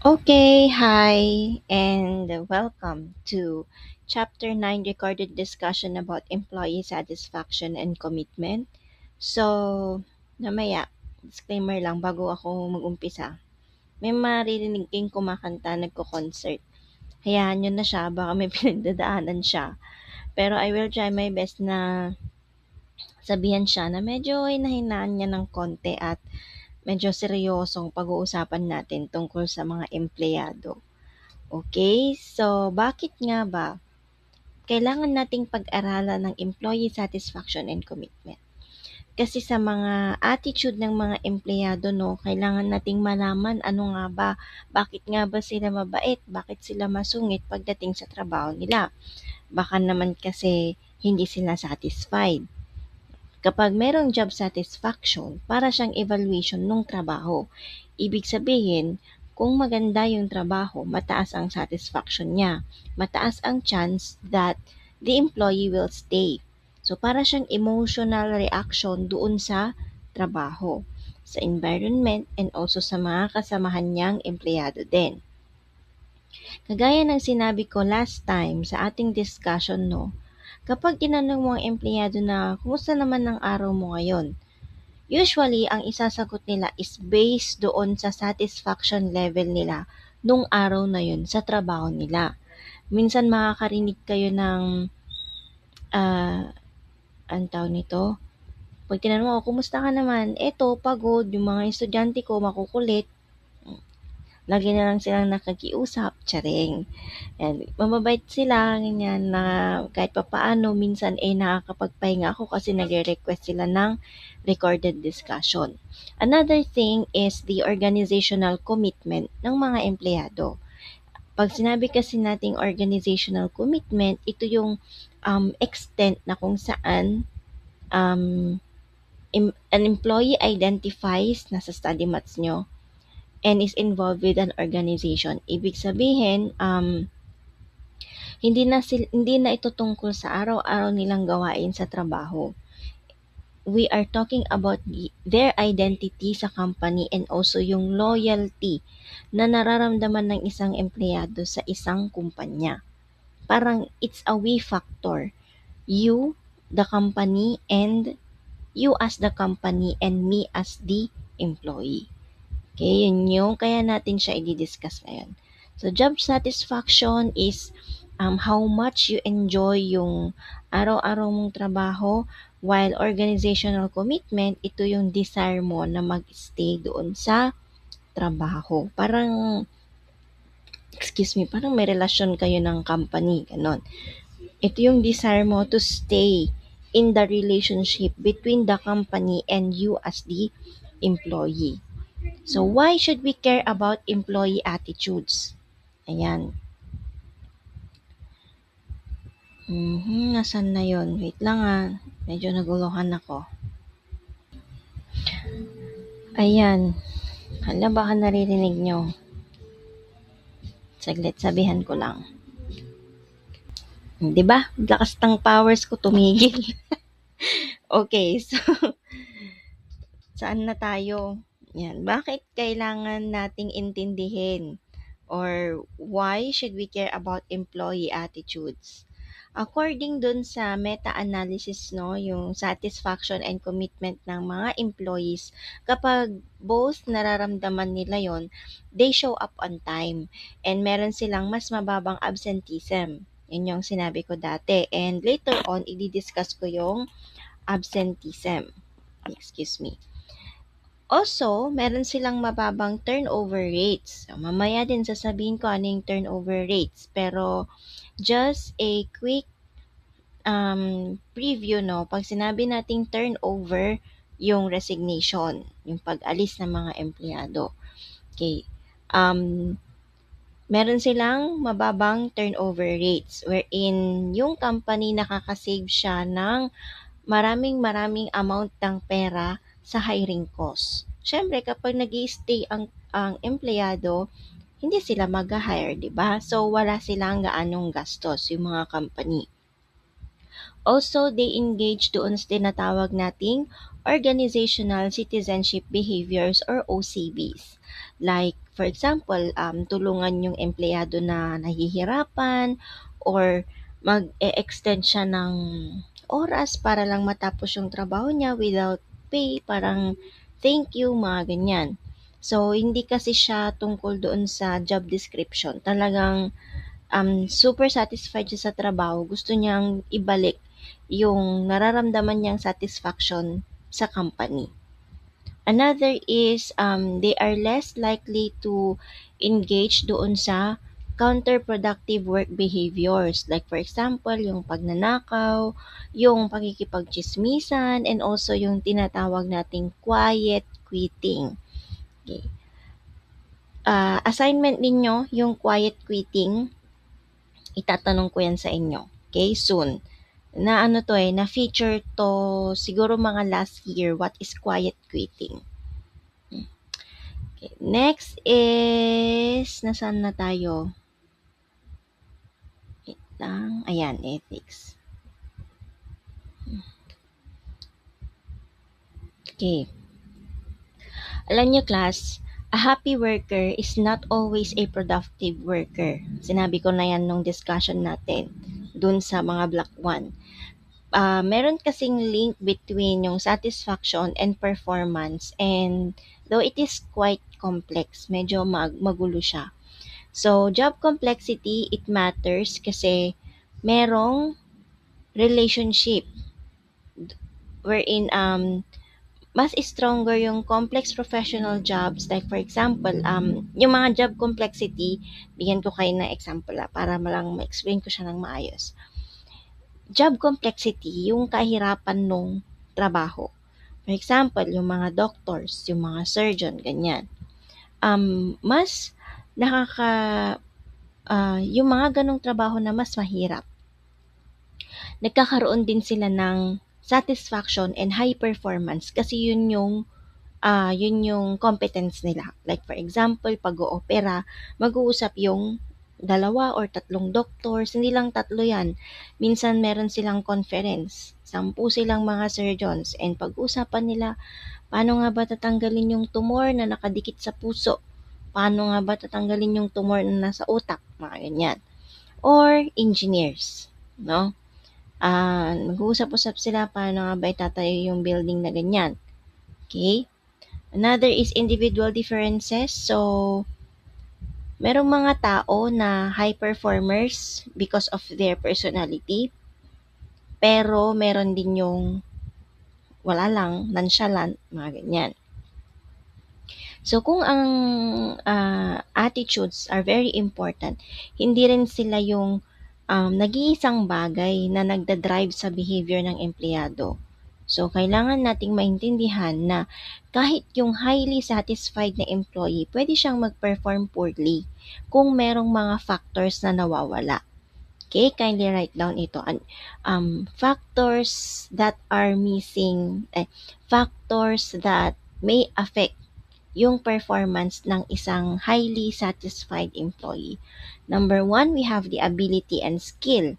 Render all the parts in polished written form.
Okay, hi, and welcome to Chapter 9 recorded discussion about employee satisfaction and commitment. So, namaya, disclaimer lang bago ako mag-umpisa. May maririnig kayong kumakanta, nagko-concert. Hayaan nyo na siya, baka may pinagdadaanan siya. Pero I will try my best na sabihan siya na medyo hinahinaan niya ng konti at medyo seryosong pag-uusapan natin tungkol sa mga empleyado. Okay, so bakit nga ba kailangan nating pag-aralan ng employee satisfaction and commitment? Kasi sa mga attitude ng mga empleyado, no, kailangan nating malaman ano nga ba, bakit nga ba sila mabait, bakit sila masungit pagdating sa trabaho nila. Baka naman kasi hindi sila satisfied. Kapag merong job satisfaction, para siyang evaluation ng trabaho. Ibig sabihin, kung maganda yung trabaho, mataas ang satisfaction niya. Mataas ang chance that the employee will stay. So, para siyang emotional reaction doon sa trabaho, sa environment, and also sa mga kasamahan niyang empleyado din. Kagaya ng sinabi ko last time sa ating discussion, no, kapag tinanong mo ang empleyado na, kumusta naman ang araw mo ngayon? Usually, ang isasagot nila is based doon sa satisfaction level nila nung araw na yun sa trabaho nila. Minsan makakarinig kayo ng, ang tawag nito, pag tinanong mo, kumusta ka naman? Eto, pagod, yung mga estudyante ko makukulit. Lagi na lang silang nakakiusap, tsaring. And mababait sila, ganyan, na kahit papaano, minsan nakakapagpahinga ako kasi nagre-request sila ng recorded discussion. Another thing is the organizational commitment ng mga empleyado. Pag sinabi kasi nating organizational commitment, ito yung extent na kung saan um, an employee identifies, nasa study mats nyo, and is involved with an organization. Ibig sabihin, hindi na ito tungkol sa araw-araw nilang gawain sa trabaho. We are talking about their identity sa company and also yung loyalty na nararamdaman ng isang empleyado sa isang kumpanya. Parang it's a we factor. You, the company, and you as the company and me as the employee. Okay, yun yung kaya natin siya i-discuss ngayon. So, job satisfaction is how much you enjoy yung araw-araw mong trabaho, while organizational commitment, ito yung desire mo na mag-stay doon sa trabaho. Parang may relasyon kayo ng company, ganon. Ito yung desire mo to stay in the relationship between the company and you as the employee. So, why should we care about employee attitudes? Ayan. Nasaan na yon? Wait lang Medyo naguluhan ako. Ayan. Hala, baka naririnig nyo. Saglit, sabihan ko lang. Di ba? Lakas ng powers ko tumigil. Okay, so saan na tayo? Yan. Bakit kailangan nating intindihin? Or why should we care about employee attitudes? According dun sa meta-analysis, no, yung satisfaction and commitment ng mga employees, kapag both nararamdaman nila yon, they show up on time and meron silang mas mababang absenteeism. Yun yung sinabi ko dati. And later on, i-discuss ko yung absenteeism. Excuse me. Also, meron silang mababang turnover rates. So, mamaya din sasabihin ko ano yung turnover rates. Pero, just a quick preview, no? Pag sinabi nating turnover, yung resignation, yung pag-alis ng mga empleyado. Okay. Meron silang mababang turnover rates wherein yung company nakakasave siya ng maraming amount ng pera sa hiring cost. Siyempre, kapag nag-stay ang empleyado, hindi sila mag-hire, di ba? So, wala silang gaanong gastos yung mga company. Also, they engage doon sa tinatawag nating organizational citizenship behaviors or OCBs. Like, for example, tulungan yung empleyado na nahihirapan or mag-e-extend siya ng oras para lang matapos yung trabaho niya without pay, parang thank you, mga ganyan. So, hindi kasi siya tungkol doon sa job description. Talagang super satisfied siya sa trabaho. Gusto niyang ibalik yung nararamdaman niyang satisfaction sa company. Another is they are less likely to engage doon sa counterproductive work behaviors. Like for example, yung pagnanakaw, yung pakikipagchismisan, and also yung tinatawag nating quiet quitting. Okay. Assignment ninyo, yung quiet quitting, itatanong ko yan sa inyo. Okay, soon. Na ano to na feature to siguro mga last year, what is quiet quitting. Okay. Next is, nasaan na tayo? Wait lang. Ayan, ethics. Okay. Alam nyo class, a happy worker is not always a productive worker. Sinabi ko na yan nung discussion natin dun sa mga block 1. Meron kasing link between yung satisfaction and performance, and though it is quite complex, medyo magulo siya. So, job complexity, it matters kasi merong relationship wherein mas stronger yung complex professional jobs. Like for example, yung mga job complexity, bigyan ko kayo ng example para malang ma-explain ko siya ng maayos. Job complexity, yung kahirapan nung trabaho. For example, yung mga doctors, yung mga surgeon, ganyan. Mas nakaka, yung mga ganong trabaho na mas mahirap, nagkakaroon din sila ng satisfaction and high performance kasi yun yung competence nila. Like for example, pag-oopera, mag-uusap yung 2 or 3 doctors, hindi lang 3 yan. Minsan meron silang conference, 10 silang mga surgeons, and pag-usapan nila, paano nga ba tatanggalin yung tumor na nakadikit sa puso? Paano nga ba tatanggalin yung tumor na nasa utak? Mga ganyan. Or engineers, no? Mag-uusap-usap sila paano nga ba itatayo yung building na ganyan. Okay? Another is individual differences. So, merong mga tao na high performers because of their personality, pero meron din yung wala lang, nonchalant, mga ganyan. So, kung ang attitudes are very important, hindi rin sila yung nag-iisang bagay na nagda-drive sa behavior ng empleyado. So, kailangan nating maintindihan na kahit yung highly satisfied na employee, pwede siyang mag-perform poorly kung merong mga factors na nawawala. Okay, kindly write down ito. Factors that are missing, factors that may affect yung performance ng isang highly satisfied employee. Number 1, we have the ability and skill.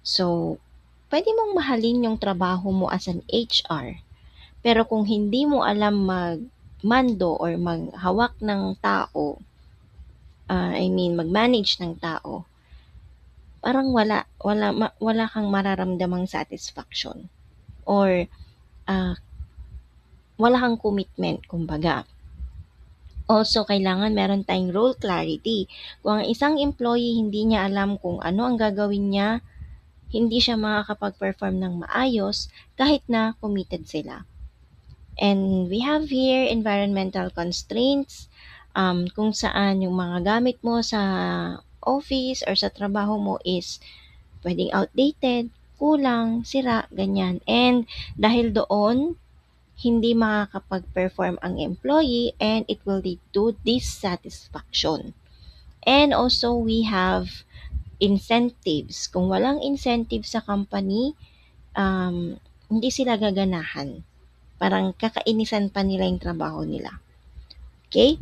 So, pwede mong mahalin yung trabaho mo as an HR. Pero kung hindi mo alam magmando or maghawak ng tao, mag-manage ng tao, parang wala kang mararamdamang satisfaction. Or wala kang commitment, kumbaga. Also, kailangan meron tayong role clarity. Kung ang isang employee hindi niya alam kung ano ang gagawin niya, hindi siya makakapag-perform ng maayos kahit na committed sila. And we have here environmental constraints, kung saan yung mga gamit mo sa office or sa trabaho mo is pwedeng outdated, kulang, sira, ganyan. And dahil doon, hindi makakapag-perform ang employee and it will lead to dissatisfaction. And also, we have incentives. Kung walang incentive sa company, hindi sila gaganahan. Parang kakainisan pa nila yung trabaho nila. Okay?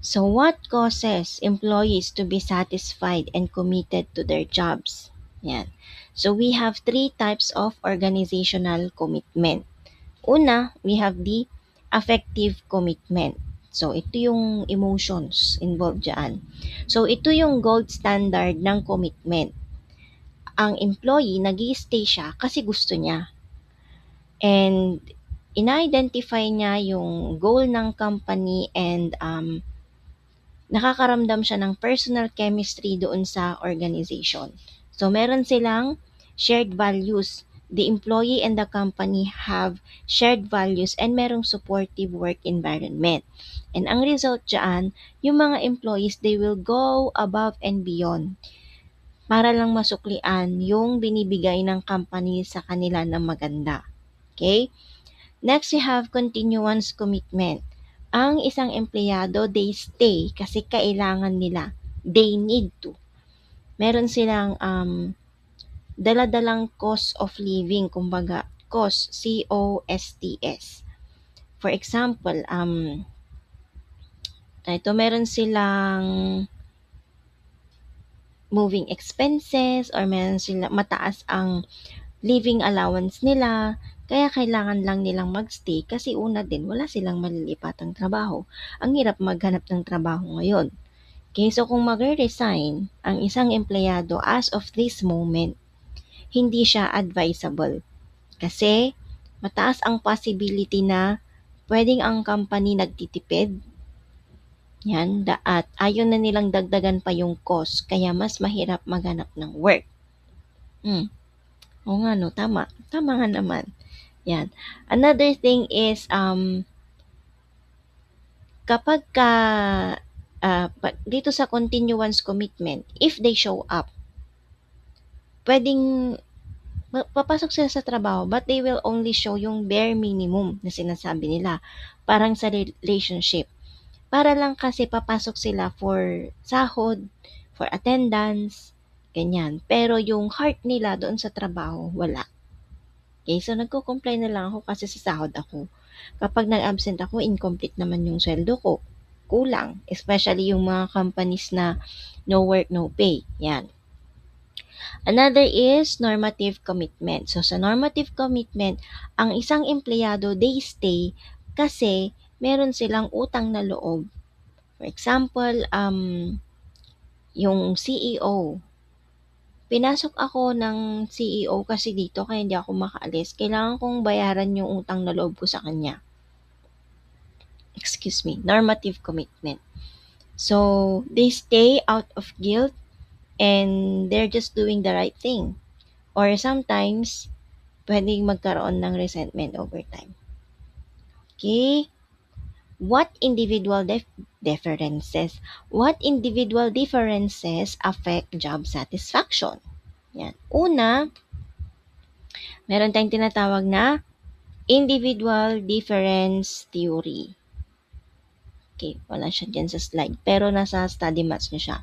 So, what causes employees to be satisfied and committed to their jobs? Yan. So, we have 3 types of organizational commitment. Una, we have the affective commitment. So, ito yung emotions involved dyan. So, ito yung gold standard ng commitment. Ang employee, nag-i-stay siya kasi gusto niya. And ina-identify niya yung goal ng company and nakakaramdam siya ng personal chemistry doon sa organization. So, meron silang shared values. The employee and the company have shared values and merong supportive work environment. And ang result dyan, yung mga employees, they will go above and beyond para lang masuklian yung binibigay ng company sa kanila na maganda. Okay? Next, we have continuance commitment. Ang isang empleyado, they stay kasi kailangan nila. They need to. Meron silang daladalang cost of living, kumbaga, cost, C-O-S-T-S. For example, ito meron silang moving expenses or meron sila mataas ang living allowance nila, kaya kailangan lang nilang magstay kasi una din wala silang malilipatang trabaho. Ang hirap maghanap ng trabaho ngayon. Okay, so kung magre-resign ang isang empleyado as of this moment, hindi siya advisable kasi mataas ang possibility na pwedeng ang company nagtitipid yan, at ayaw na nilang dagdagan pa yung cost, kaya mas mahirap maghanap ng work. Oo nga no, tama. Tama nga naman. Yan. Another thing is, kapag dito sa continuance commitment, if they show up, pwedeng papasok sila sa trabaho, but they will only show yung bare minimum na sinasabi nila. Parang sa relationship. Para lang kasi papasok sila for sahod, for attendance, ganyan. Pero yung heart nila doon sa trabaho, wala. Okay, so nagko-comply na lang ako kasi sa sahod ako. Kapag nag-absent ako, incomplete naman yung sweldo ko. Kulang. Especially yung mga companies na no work, no pay. Yan. Another is normative commitment. So, sa normative commitment, ang isang empleyado, they stay kasi meron silang utang na loob. For example, yung CEO. Pinasok ako ng CEO kasi dito kaya hindi ako makaalis. Kailangan kong bayaran yung utang na loob ko sa kanya. Excuse me, normative commitment. So, they stay out of guilt and they're just doing the right thing. Or sometimes, pwedeng magkaroon ng resentment over time. Okay? What individual differences? What individual differences affect job satisfaction? Yan. Una, meron tayong tinatawag na individual difference theory. Okay, wala siya dyan sa slide, pero nasa study mats niya siya.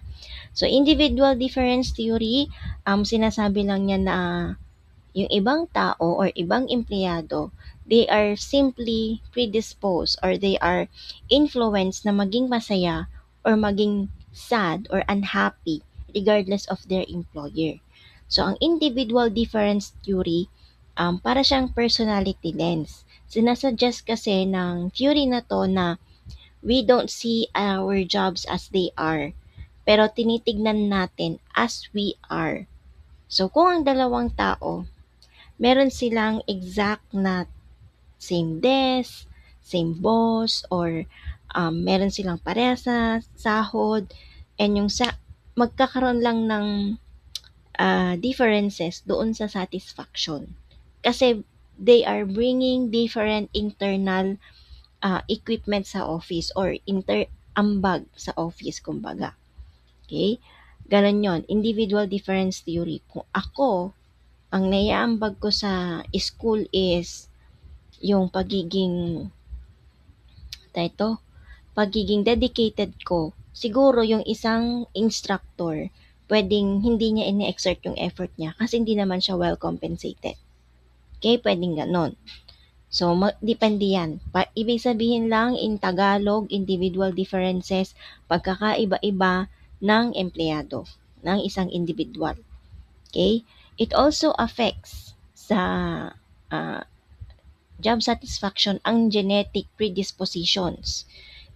So, individual difference theory, sinasabi lang niya na yung ibang tao or ibang empleyado, they are simply predisposed or they are influenced na maging masaya or maging sad or unhappy regardless of their employer. So, ang individual difference theory, para siyang personality lens. Sinasuggest kasi ng theory na to na we don't see our jobs as they are, pero tinitignan natin as we are. So, kung ang dalawang tao, meron silang exact na same desk, same boss, or meron silang parehas na sahod, and yung magkakaroon lang ng differences doon sa satisfaction. Kasi they are bringing different internal equipment sa office or ambag sa office, kumbaga. Okay? Ganon yon, individual difference theory. Kung ako, ang naiaambag ko sa school is yung pagiging dedicated ko. Siguro yung isang instructor, pwedeng hindi niya ini-exert yung effort niya kasi hindi naman siya well compensated. Okay, pwedeng ganon. So, depende yan. Ibig sabihin lang, in Tagalog, individual differences, pagkakaiba-iba ng empleyado, ng isang individual. Okay? It also affects sa job satisfaction ang genetic predispositions.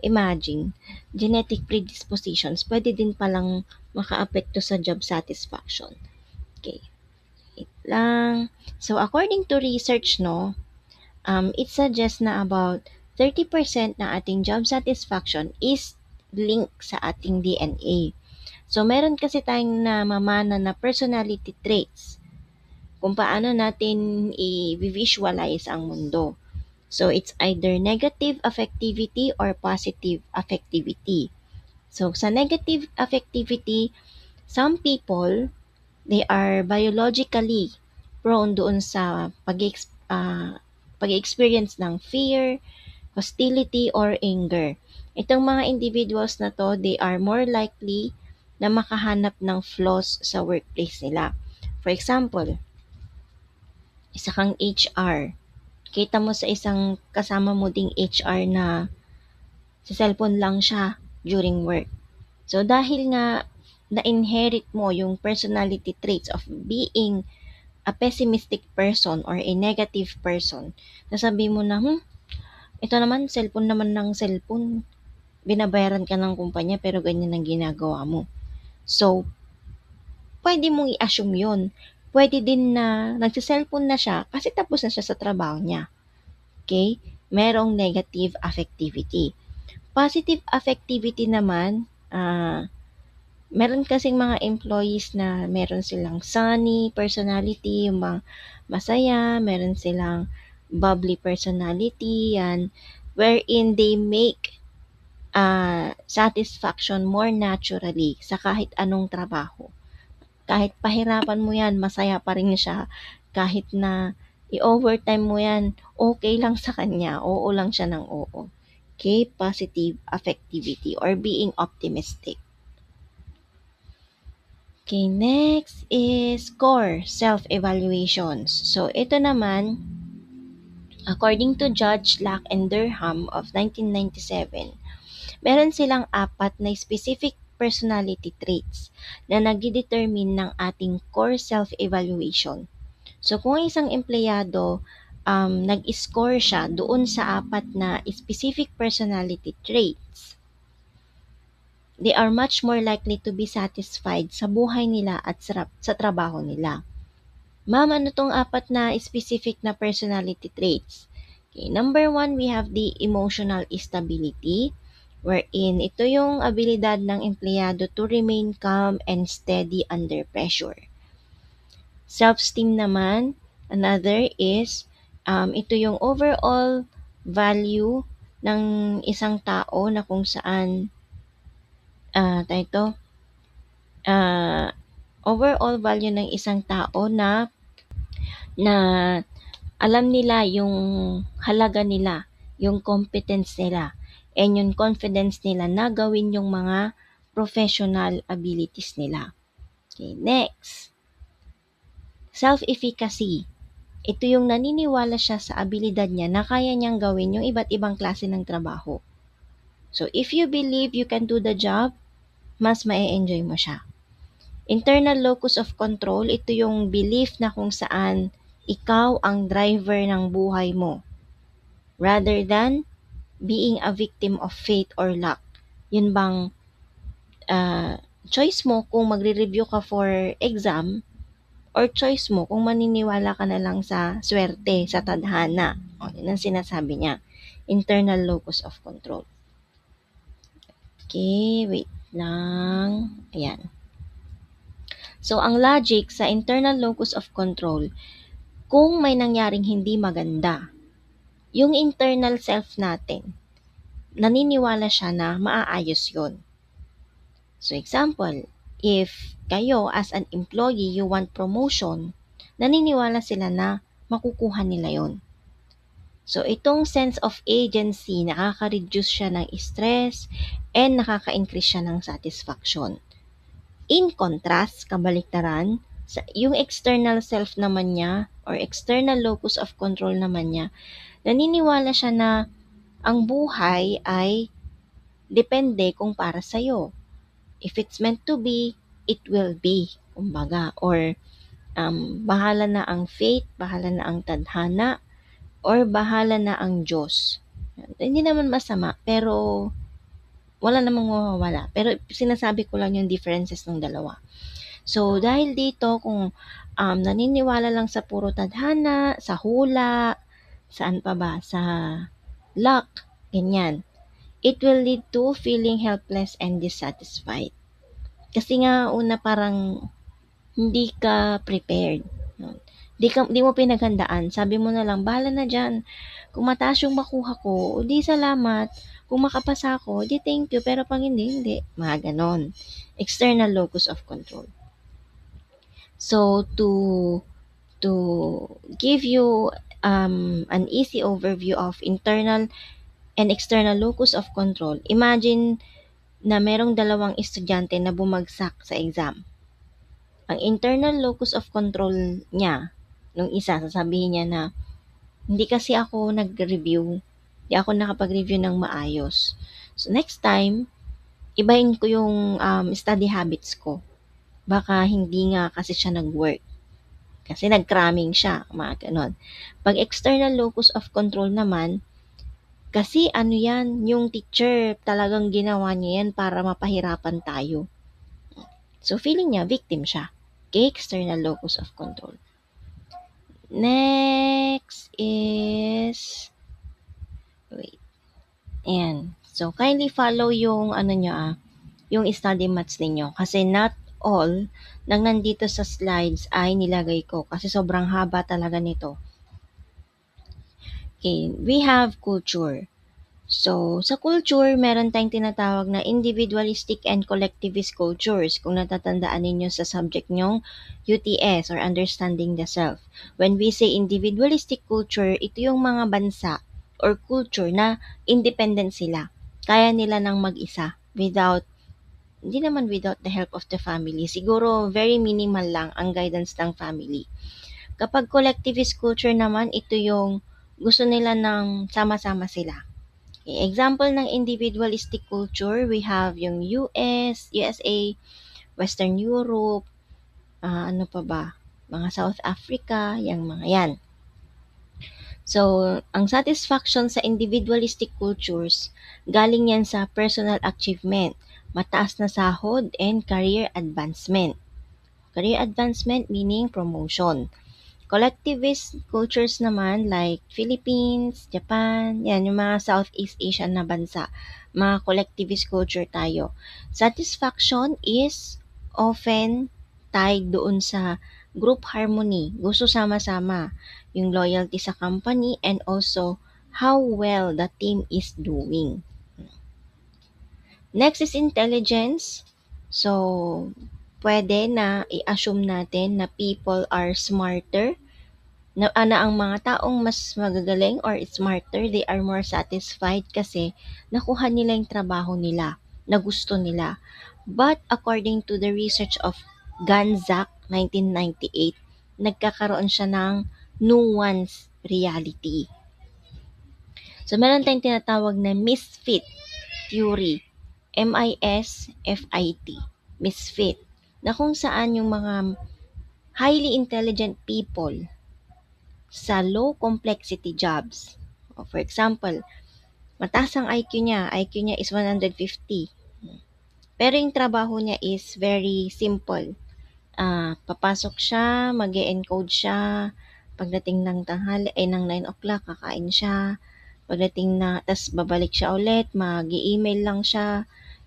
Imagine, genetic predispositions pwede din palang makaapekto sa job satisfaction. Okay, wait lang. So, according to research, no, it suggests na about 30% ng ating job satisfaction is linked sa ating DNA. So, meron kasi tayong namamana na personality traits kung paano natin i-visualize ang mundo. So, it's either negative affectivity or positive affectivity. So, sa negative affectivity, some people, they are biologically prone doon sa pag-experience ng fear, hostility, or anger. Itong mga individuals na to, they are more likely na makahanap ng flaws sa workplace nila. For example, isa kang HR. Kita mo sa isang kasama mo ding HR na sa cellphone lang siya during work. So, dahil nga na-inherit mo yung personality traits of being a pessimistic person or a negative person, nasabi mo na, ito naman, cellphone naman ng cellphone. Binabayaran ka ng kumpanya pero ganyan ang ginagawa mo. So, pwede mong i-assume yun. Pwede din na nagsa-cellphone na siya kasi tapos na siya sa trabaho niya. Okay? Merong negative affectivity. Positive affectivity naman, meron kasing mga employees na meron silang sunny personality, yung mga masaya, meron silang bubbly personality, yan, wherein they make satisfaction more naturally sa kahit anong trabaho. Kahit pahirapan mo yan, masaya pa rin siya. Kahit na i-overtime mo yan, okay lang sa kanya. Oo lang siya ng oo. Okay, positive affectivity or being optimistic. Okay, next is core self-evaluations. So, ito naman, according to Judge Lack and Durham of 1997, meron silang 4 na specific personality traits na nagdedetermine ng ating core self-evaluation. So, kung isang empleyado, nag-score siya doon sa 4 na specific personality traits, they are much more likely to be satisfied sa buhay nila at sa trabaho nila. Ma'am, ano tong 4 na specific na personality traits? Okay, number 1, we have the emotional stability, wherein ito yung abilidad ng empleyado to remain calm and steady under pressure. Self-esteem naman, another is, ito yung overall value ng isang tao na kung saan, overall value ng isang tao na alam nila yung halaga nila, yung competence nila, and yung confidence nila na gawin yung mga professional abilities nila. Okay, next. Self-efficacy. Ito yung naniniwala siya sa abilidad niya na kaya niyang gawin yung iba't ibang klase ng trabaho. So, if you believe you can do the job, mas ma-enjoy mo siya. Internal locus of control, ito yung belief na kung saan ikaw ang driver ng buhay mo rather than being a victim of fate or luck. Yun bang choice mo kung magre-review ka for exam or choice mo kung maniniwala ka na lang sa swerte, sa tadhana. O, yun ang sinasabi niya. Internal locus of control. Okay, wait lang. Ayan. So, ang logic sa internal locus of control, kung may nangyaring hindi maganda, yung internal self natin, naniniwala siya na maaayos yun. So, example, if kayo as an employee, you want promotion, naniniwala sila na makukuha nila yon. So, itong sense of agency, nakaka-reduce siya ng stress and nakaka-increase siya ng satisfaction. In contrast, kabaliktaran, yung external self naman niya or external locus of control naman niya, naniniwala siya na ang buhay ay depende kung para sa'yo. If it's meant to be, it will be. Kumbaga, or bahala na ang fate, bahala na ang tadhana, or bahala na ang Diyos. Hindi naman masama, pero wala namang mawawala. Pero sinasabi ko lang yung differences ng dalawa. So, dahil dito, kung naniniwala lang sa puro tadhana, sa hula, saan pa ba, sa luck, ganyan, it will lead to feeling helpless and dissatisfied. Kasi nga, una parang hindi ka prepared. No? Di mo pinaghandaan. Sabi mo na lang, bahala na dyan. Kung mataas yung makuha ko, di salamat. Kung makapasa ako, di thank you. Pero pag hindi, hindi. Mga ganon. External locus of control. So, to give you an easy overview of internal and external locus of control, imagine na merong dalawang estudyante na bumagsak sa exam. Ang internal locus of control niya, nung isa, sasabihin niya na, hindi kasi ako nag-review, hindi ako nakapag-review ng maayos. So, next time, ibahin ko yung study habits ko. Baka hindi nga kasi siya nag-work. Kasi nag-cramming siya, mga ganon. Pag external locus of control naman, kasi ano yan, yung teacher talagang ginawa niya yan para mapahirapan tayo. So, feeling niya, victim siya. Okay, external locus of control. Next is, wait, ayan. So, kindly follow yung, yung study mats ninyo. Kasi not all ng nandito sa slides ay nilagay ko. Kasi sobrang haba talaga nito. Okay, we have culture. So, sa culture, meron tayong tinatawag na individualistic and collectivist cultures. Kung natatandaan ninyo sa subject nyong UTS or Understanding the Self. When we say individualistic culture, ito yung mga bansa or culture na independent sila. Kaya nila nang mag-isa hindi naman without the help of the family. Siguro very minimal lang ang guidance ng family. Kapag collectivist culture naman, ito yung gusto nila ng sama-sama sila. Example ng individualistic culture, we have yung USA, Western Europe, ano pa ba? Mga South Africa, yung mga yan. So, ang satisfaction sa individualistic cultures, galing yan sa personal achievement, mataas na sahod, and career advancement. Career advancement meaning promotion. Collectivist cultures naman like Philippines, Japan, yan yung mga Southeast Asian na bansa. Mga collectivist culture tayo. Satisfaction is often tied doon sa group harmony. Gusto sama-sama. Yung loyalty sa company and also how well the team is doing. Next is intelligence. So, pwede na i-assume natin na people are smarter na ang mga taong mas magagaling or smarter, they are more satisfied kasi nakuha nila yung trabaho nila, na gusto nila. But according to the research of Ganzak, 1998, nagkakaroon siya ng nuance reality. So, meron tayong tinatawag na misfit theory. MISFIT. Misfit. Na kung saan yung mga highly intelligent people sa low complexity jobs. For example, mataas ang IQ niya is 150. Pero yung trabaho niya is very simple. Papasok siya, mag-encode siya, pagdating ng tanghali, ng 9 o'clock, kakain siya, pagdating na, tas babalik siya ulit, mag-email lang siya,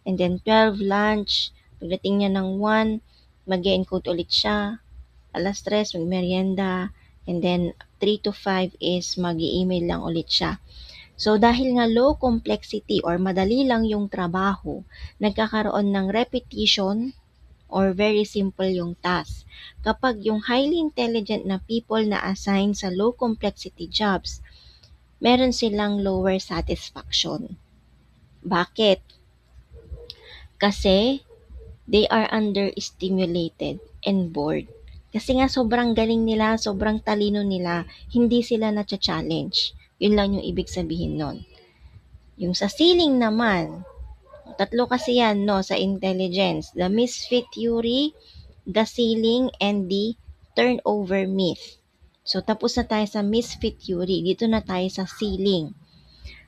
and then 12, lunch, pagdating niya ng 1, mag-encode ulit siya, alas 3, mag-merienda, and then 3 to 5 is mag-email lang ulit siya. So, dahil nga low complexity or madali lang yung trabaho, nagkakaroon ng repetition or very simple yung task. Kapag yung highly intelligent na people na assign sa low complexity jobs, meron silang lower satisfaction. Bakit? Kasi they are understimulated and bored. Kasi nga sobrang galing nila, sobrang talino nila, hindi sila na-challenge. Yun lang yung ibig sabihin nun. Yung sa ceiling naman, tatlo kasi yan no, sa intelligence. The misfit theory, the ceiling, and the turnover myth. So tapos na tayo sa misfit theory, dito na tayo sa ceiling.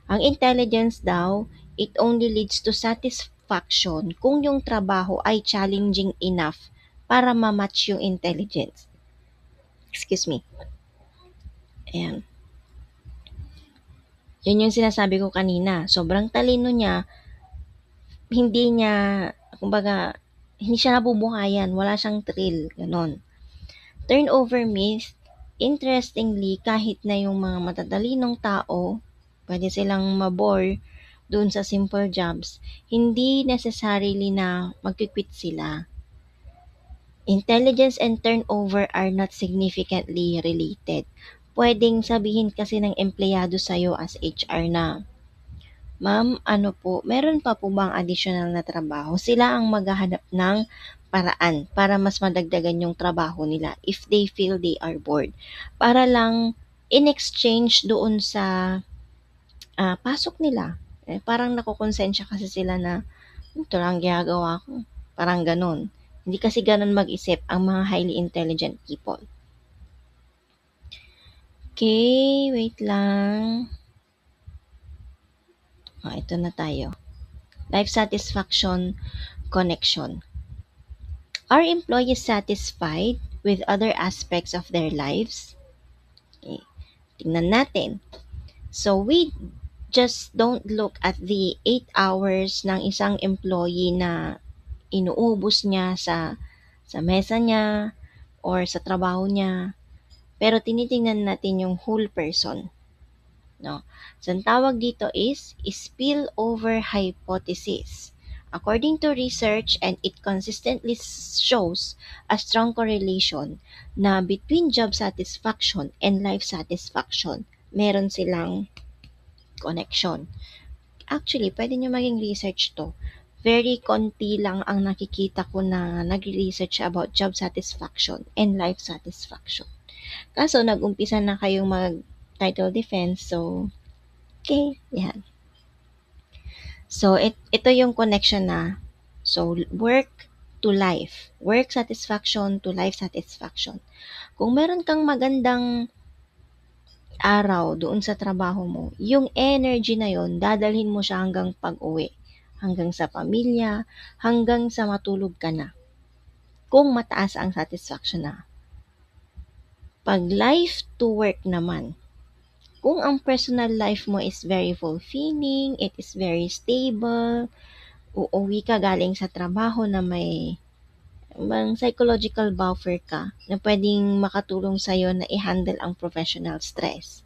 Ang intelligence daw It only leads to satisfaction kung yung trabaho ay challenging enough para ma-match yung intelligence. Excuse me. Ayan. Yun yung sinasabi ko kanina. Sobrang talino niya, hindi niya, kumbaga, hindi siya nabubuhayan, wala siyang thrill, ganon. Turnover myth, interestingly, kahit na yung mga matatalinong tao, pwede silang mabore doon sa simple jobs, hindi necessarily na magkikwit sila. Intelligence and turnover are not significantly related. Pwedeng sabihin kasi ng empleyado sa'yo as HR na, "Ma'am, ano po, meron pa po bang additional na trabaho?" Sila ang maghahanap ng paraan para mas madagdagan yung trabaho nila if they feel they are bored. Para lang in exchange doon sa pasok nila. Parang nakokonsensya kasi sila na, ito lang ginagawa ko. Parang ganon. Hindi kasi ganon mag-isip ang mga highly intelligent people. Okay, wait lang. Ito na tayo. Life satisfaction connection. Are employees satisfied with other aspects of their lives? Okay, tingnan natin. So, we just don't look at the 8 hours ng isang employee na inuubos niya sa mesa niya or sa trabaho niya. Pero tinitingnan natin yung whole person. No? So, ang tawag dito is spillover hypothesis. According to research, and it consistently shows a strong correlation na between job satisfaction and life satisfaction, meron silang connection. Actually, pwede nyo maging research to. Very konti lang ang nakikita ko na nag-research about job satisfaction and life satisfaction. Kaso, nag-umpisa na kayong mag-title defense, so, okay, yan. So, ito yung connection na, so, work to life. Work satisfaction to life satisfaction. Kung meron kang magandang araw doon sa trabaho mo, yung energy na yon dadalhin mo siya hanggang pag-uwi, hanggang sa pamilya, hanggang sa matulog ka na. Kung mataas ang satisfaction na. Pag life to work naman, kung ang personal life mo is very fulfilling, it is very stable, uuwi ka galing sa trabaho na may psychological buffer ka na pwedeng makatulong sa'yo na i-handle ang professional stress.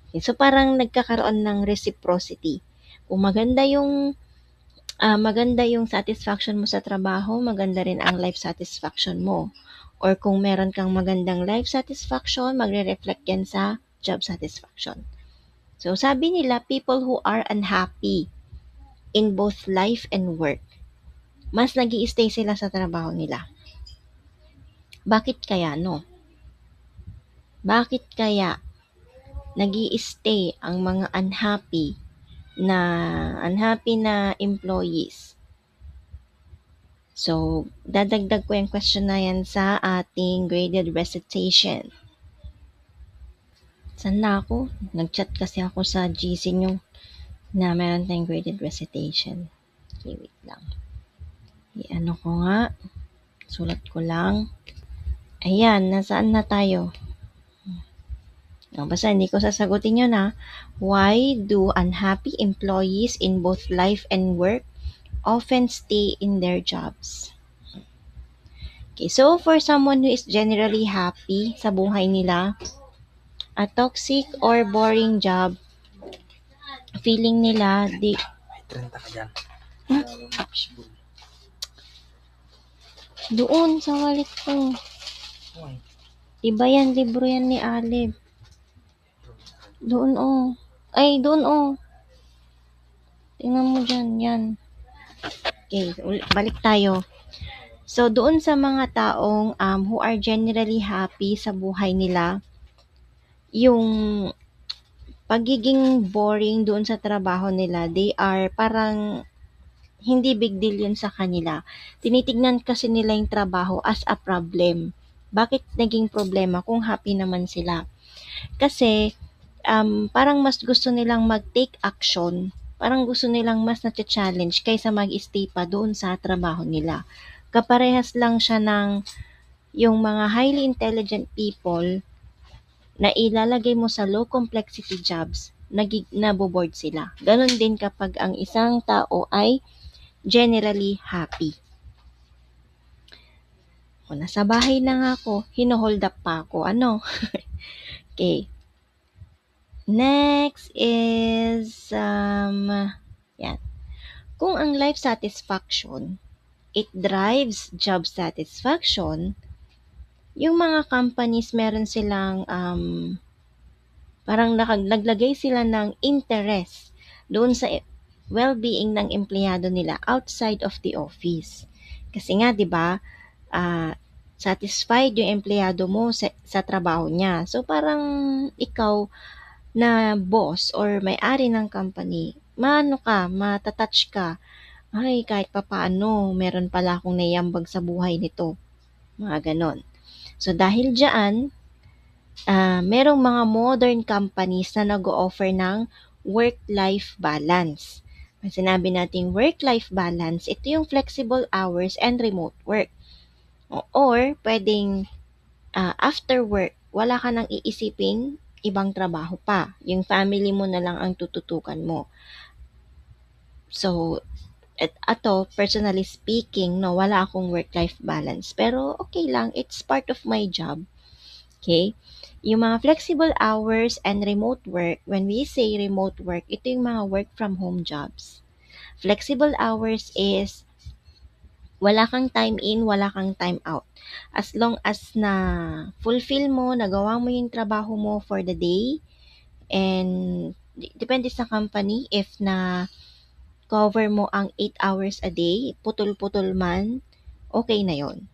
Okay, so parang nagkakaroon ng reciprocity. Kung maganda yung satisfaction mo sa trabaho, maganda rin ang life satisfaction mo. Or kung meron kang magandang life satisfaction, magre-reflect yan sa job satisfaction. So sabi nila, people who are unhappy in both life and work, mas nag-i-stay sila sa trabaho nila. Bakit kaya, no? Bakit kaya nag-i-stay ang mga unhappy na employees? So, dadagdag ko yung question na yan sa ating graded recitation. Saan na ako? Nag-chat kasi ako sa GC nyo na meron tayong graded recitation. Okay, wait lang. Ano ko nga? Sulat ko lang. Ayan, nasaan na tayo? Basta hindi ko sasagutin yun ha. Why do unhappy employees in both life and work often stay in their jobs? Okay, so for someone who is generally happy sa buhay nila, a toxic or boring job, feeling nila May 30 ka dyan. Doon sa wallet ko. Iba yan, libro yan ni Aleb. Doon oh. Ay, doon oh. Tingnan mo dyan, yan. Okay, balik tayo. So, doon sa mga taong who are generally happy sa buhay nila, yung pagiging boring doon sa trabaho nila, they are parang hindi big deal yun sa kanila. Tinitignan kasi nila yung trabaho as a problem. Bakit naging problema kung happy naman sila? Kasi parang mas gusto nilang mag-take action Parang gusto nilang mas na-challenge kaysa mag-stay pa doon sa trabaho nila. Kaparehas lang siya ng yung mga highly intelligent people na ilalagay mo sa low complexity jobs, naboboard sila. Ganon din kapag ang isang tao ay generally happy. O, nasa bahay na nga ako, hinohold up pa ako. Ano? Okay. Next is, yan. Kung ang life satisfaction, it drives job satisfaction, yung mga companies meron silang parang naglagay sila ng interest doon sa well-being ng empleyado nila outside of the office. Kasi nga, 'di ba, ah, satisfied yung empleyado mo sa trabaho niya. So parang ikaw na boss or may-ari ng company, maano ka, matatouch ka. Ay, kahit papaano, meron pala akong naiambag sa buhay nito. Mga ganon. So dahil diyan, merong mga modern companies na nag-o-offer ng work-life balance. Pag sinabi nating work-life balance, ito yung flexible hours and remote work. Or, pwedeng after work, wala ka nang iisiping ibang trabaho pa. Yung family mo na lang ang tututukan mo. So, ato, personally speaking, no, wala akong work-life balance. Pero, okay lang. It's part of my job. Okay? Yung mga flexible hours and remote work, when we say remote work, ito yung mga work from home jobs. Flexible hours is wala kang time in, wala kang time out. As long as na fulfill mo, nagawa mo yung trabaho mo for the day, and depende sa company, if na cover mo ang 8 hours a day, putol-putol man, okay na yon.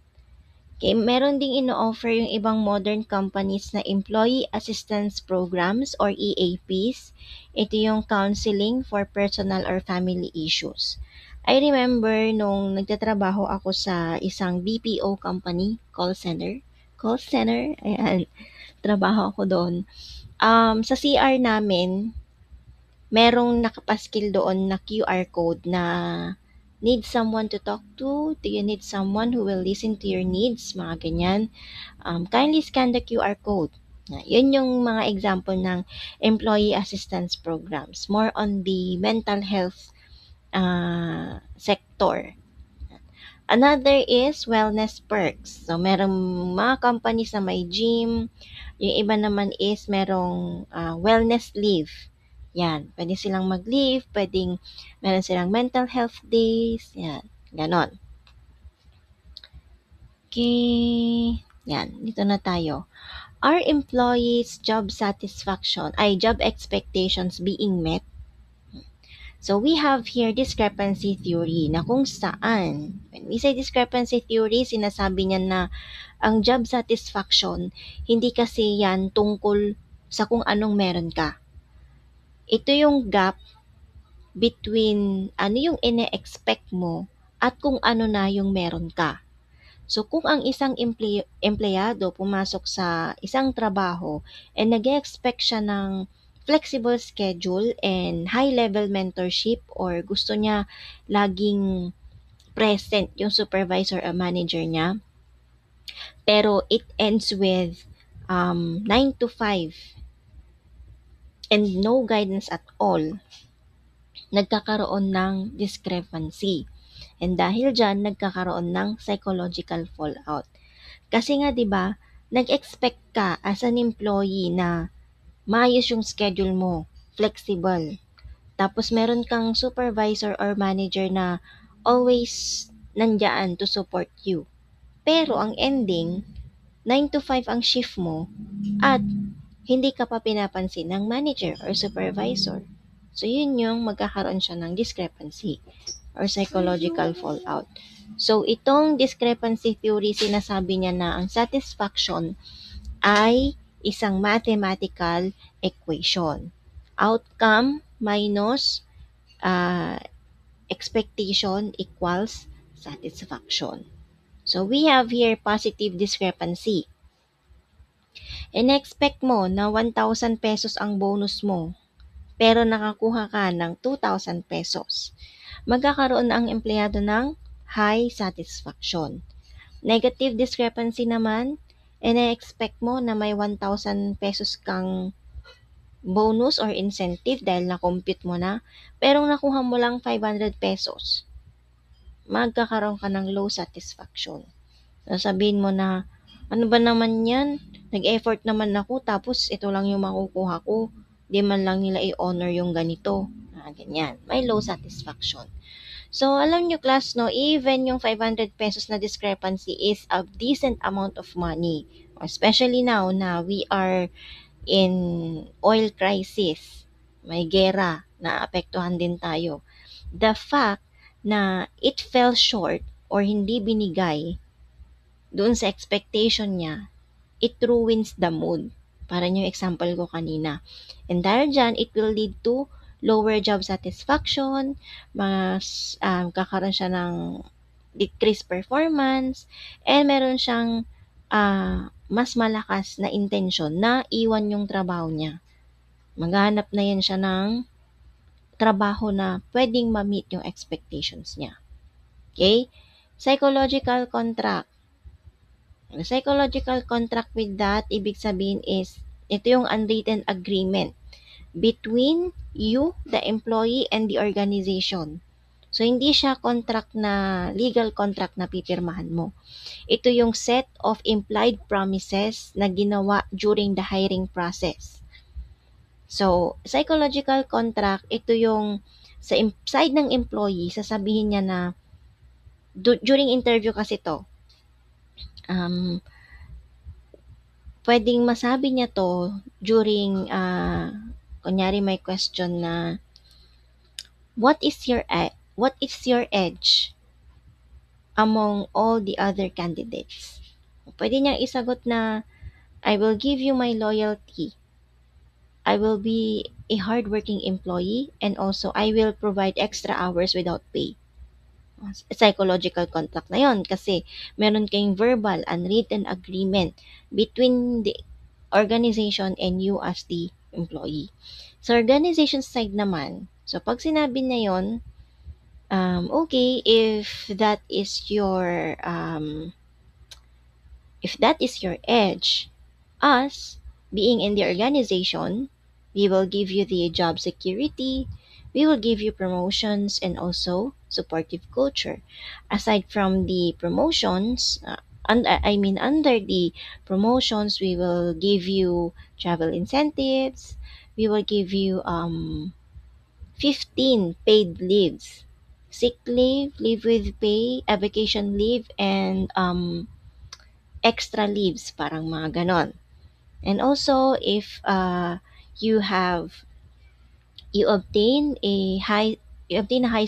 Okay, meron ding ino-offer yung ibang modern companies na Employee Assistance Programs or EAPs. Ito yung counseling for personal or family issues. I remember nung nagtatrabaho ako sa isang BPO company, call center. Call center, ayan, trabaho ako doon. Sa CR namin, merong nakapaskil doon na QR code na need someone to talk to? Do you need someone who will listen to your needs? Mga ganyan. Kindly scan the QR code. Yun yung mga example ng employee assistance programs. More on the mental health sector. Another is wellness perks. So, merong mga companies na may gym. Yung iba naman is merong wellness leave. Yan. Pwede silang mag-leave. Pwedeng meron silang mental health days. Yan. Ganon. Okay. Yan. Dito na tayo. Are employees' job satisfaction, job expectations being met? So, we have here discrepancy theory na kung saan, when we say discrepancy theory, sinasabi niya na ang job satisfaction, hindi kasi yan tungkol sa kung anong meron ka. Ito yung gap between ano yung ine-expect mo at kung ano na yung meron ka. So, kung ang isang empleyado pumasok sa isang trabaho and nag-expect siya ng flexible schedule and high-level mentorship or gusto niya laging present yung supervisor or manager niya, pero it ends with 9 to 5 and no guidance at all, nagkakaroon ng discrepancy. And dahil dyan, nagkakaroon ng psychological fallout. Kasi nga 'di ba, nag-expect ka as an employee na maayos yung schedule mo, flexible. Tapos meron kang supervisor or manager na always nandiyan to support you. Pero ang ending, 9 to 5 ang shift mo at hindi ka pa pinapansin ng manager or supervisor. So yun yung magkakaroon siya ng discrepancy or psychological fallout. So, itong discrepancy theory, sinasabi niya na ang satisfaction ay isang mathematical equation. Outcome minus expectation equals satisfaction. So, we have here positive discrepancy. In-expect mo na 1,000 pesos ang bonus mo, pero nakakuha ka ng 2,000 pesos. Magkakaroon na ang empleyado ng high satisfaction. Negative discrepancy naman, ina-expect mo na may 1,000 pesos kang bonus or incentive dahil na-compute mo na, pero nakuha mo lang 500 pesos. Magkakaroon ka ng low satisfaction. Sasabihin mo na, ano ba naman yan? Nag-effort naman ako, tapos ito lang yung makukuha ko. Di man lang nila i-honor yung ganito. Ganyan. May low satisfaction. So, alam nyo class, no, even yung 500 pesos na discrepancy is a decent amount of money. Especially now na we are in oil crisis. May gera na apektuhan din tayo. The fact na it fell short or hindi binigay doon sa expectation niya, it ruins the mood. Para yung example ko kanina. And dahil dyan, it will lead to lower job satisfaction, mas kakaroon siya ng decreased performance, and meron siyang mas malakas na intention na iwan yung trabaho niya. Maghanap na yan siya ng trabaho na pwedeng ma-meet yung expectations niya. Okay? Psychological contract. The psychological contract with that, ibig sabihin is, ito yung unwritten agreement between you, the employee, and the organization. So, hindi siya contract na, legal contract na pipirmahan mo. Ito yung set of implied promises na ginawa during the hiring process. So, psychological contract, ito yung sa side ng employee, sasabihin niya na, during interview kasi to, pwedeng masabi niya to during, kunyari may question na, what is your edge among all the other candidates? Pwede niyang isagot na, I will give you my loyalty. I will be a hardworking employee, and also I will provide extra hours without pay. Psychological contract na yon kasi meron kayong verbal unwritten agreement between the organization and you as the employee. Sa organization side naman, so pag sinabi na yon, okay, if that is your edge, us, being in the organization, we will give you the job security, we will give you promotions, and also supportive culture. Aside from the promotions, under the promotions, we will give you travel incentives, we will give you 15 paid leaves, sick leave, leave with pay, vacation leave, and extra leaves, parang mga ganon. And also, if you have you obtain a high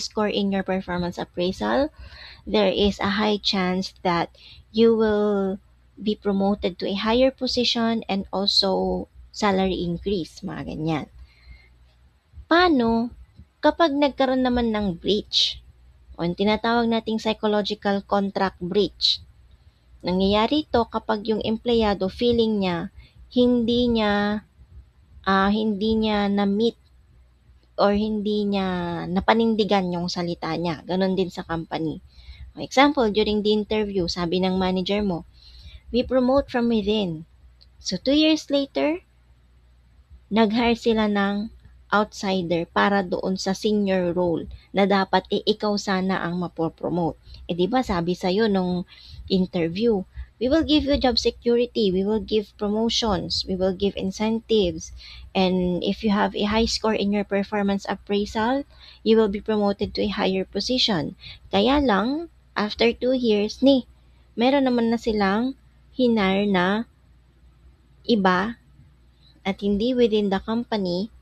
score in your performance appraisal, there is a high chance that you will be promoted to a higher position and also salary increase, mga ganyan. Paano kapag nagkaroon naman ng breach o yung tinatawag nating psychological contract breach? Nangyayari ito kapag yung empleyado feeling niya hindi niya na-meet or hindi niya napanindigan yung salita niya. Ganon din sa company. For example, during the interview, sabi ng manager mo, we promote from within. So, 2 years later, nag-hire sila ng outsider para doon sa senior role na dapat ikaw sana ang mapopromote. Di ba sabi sa'yo nung interview, we will give you job security, we will give promotions, we will give incentives, and if you have a high score in your performance appraisal, you will be promoted to a higher position. Kaya lang, after 2 years, meron naman na silang hinar na iba at hindi within the company,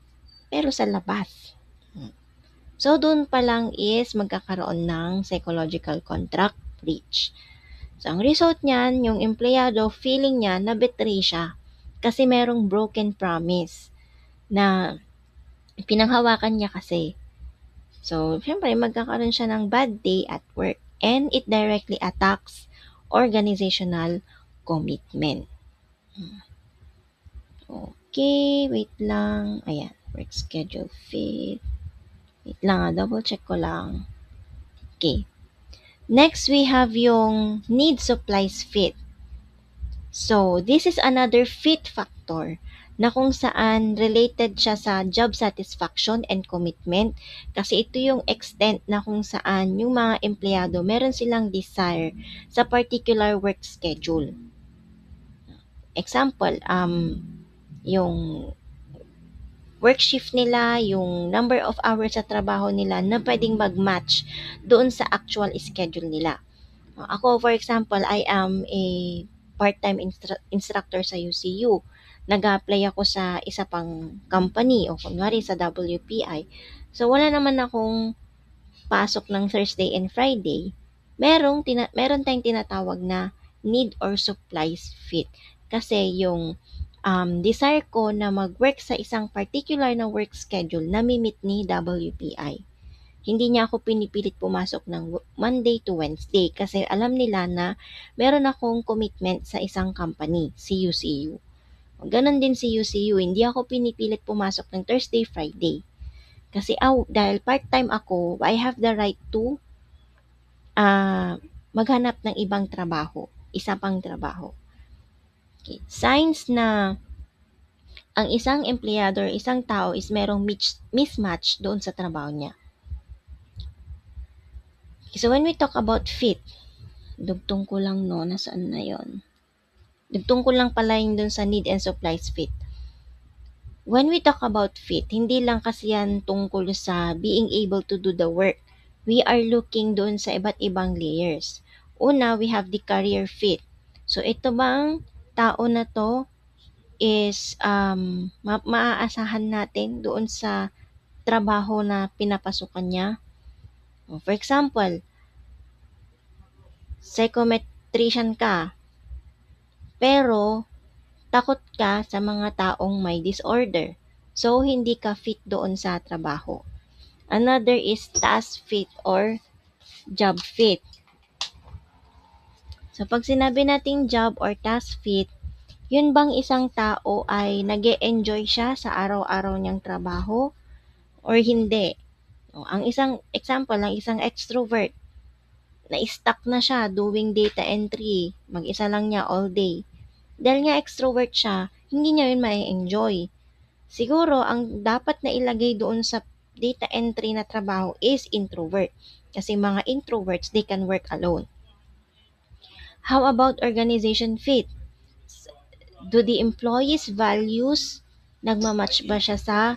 pero sa labas. So, doon pa lang is magkakaroon ng psychological contract breach. So, ang result niyan, yung empleyado, feeling niya na betray siya kasi merong broken promise na pinanghawakan niya kasi. So, syempre, magkakaroon siya ng bad day at work, and it directly attacks organizational commitment. Okay, wait lang. Ayan. Work schedule fit. Wait lang double check ko lang. Okay. Next, we have yung need supplies fit. So, this is another fit factor na kung saan related siya sa job satisfaction and commitment kasi ito yung extent na kung saan yung mga empleyado meron silang desire sa particular work schedule. Example, yung work shift nila, yung number of hours sa trabaho nila na pwedeng mag-match doon sa actual schedule nila. Ako, for example, I am a part-time instructor sa UCU. Nag-apply ako sa isa pang company o kunwari sa WPI. So, wala naman akong pasok ng Thursday and Friday. Meron tayong tinatawag na need or supplies fit. Kasi yung desire ko na mag-work sa isang particular na work schedule na mimit ni WPI. Hindi niya ako pinipilit pumasok ng Monday to Wednesday kasi alam nila na meron akong commitment sa isang company, si UCU. Ganon din si UCU, hindi ako pinipilit pumasok ng Thursday, Friday. Kasi dahil part-time ako, I have the right to maghanap ng ibang trabaho, isa pang trabaho. Okay. Signs na ang isang empleyado or isang tao is merong mismatch doon sa trabaho niya. So when we talk about fit, dugtong ko lang no, nasaan na yon? Dugtong ko lang pala yung dun sa need and supplies fit. When we talk about fit, hindi lang kasi yan tungkol sa being able to do the work. We are looking doon sa iba't ibang layers. Una, we have the career fit. So ito bang tao na to is maaasahan natin doon sa trabaho na pinapasukan niya. For example, psychometrician ka, pero takot ka sa mga taong may disorder. So, hindi ka fit doon sa trabaho. Another is task fit or job fit. So, pag sinabi nating job or task fit, yun bang isang tao ay nag-e-enjoy siya sa araw-araw niyang trabaho or hindi? Ang isang example ng isang extrovert, na-stuck na siya doing data entry, mag-isa lang niya all day. Dahil nga extrovert siya, hindi niya yun ma-enjoy. Siguro, ang dapat na ilagay doon sa data entry na trabaho is introvert. Kasi mga introverts, they can work alone. How about organization fit? Do the employees' values nagmamatch ba siya sa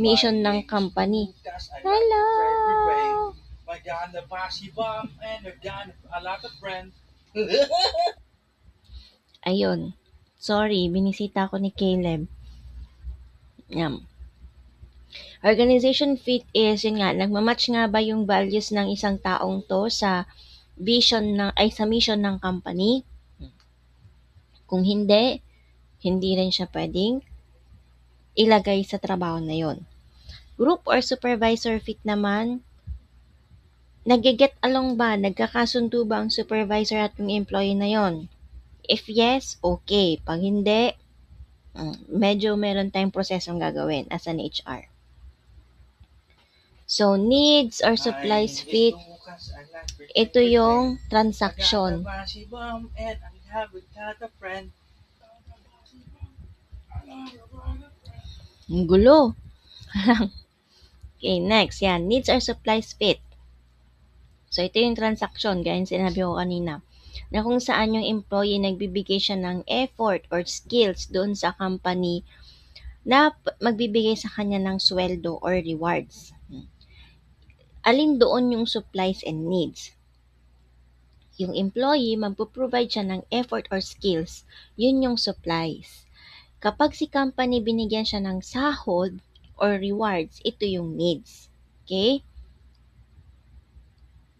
mission ng company? Hello! Ayun. Sorry, binisita ko ni Caleb. Yan. Organization fit is, yun nga, nagmamatch nga ba yung values ng isang taong to sa sa mission ng company? Kung hindi, hindi rin siya pwedeng ilagay sa trabaho na yon. Group or supervisor fit naman, nag-get along ba, nagkakasundo ba ang supervisor at yung employee na yon? If yes, okay. Pag hindi, medyo meron tayong prosesong gagawin as an HR. So, needs or supplies fit, ito yung transaction. Ang gulo. Okay, next. Yan. Needs or supplies fit. So, ito yung transaction. Gaya yung sinabi ko kanina. Na kung saan yung employee nagbibigay siya ng effort or skills doon sa company na magbibigay sa kanya ng sweldo or rewards. Alin doon yung supplies and needs? Yung employee, magpo-provide siya ng effort or skills. Yun yung supplies. Kapag si company binigyan siya ng sahod or rewards, ito yung needs. Okay?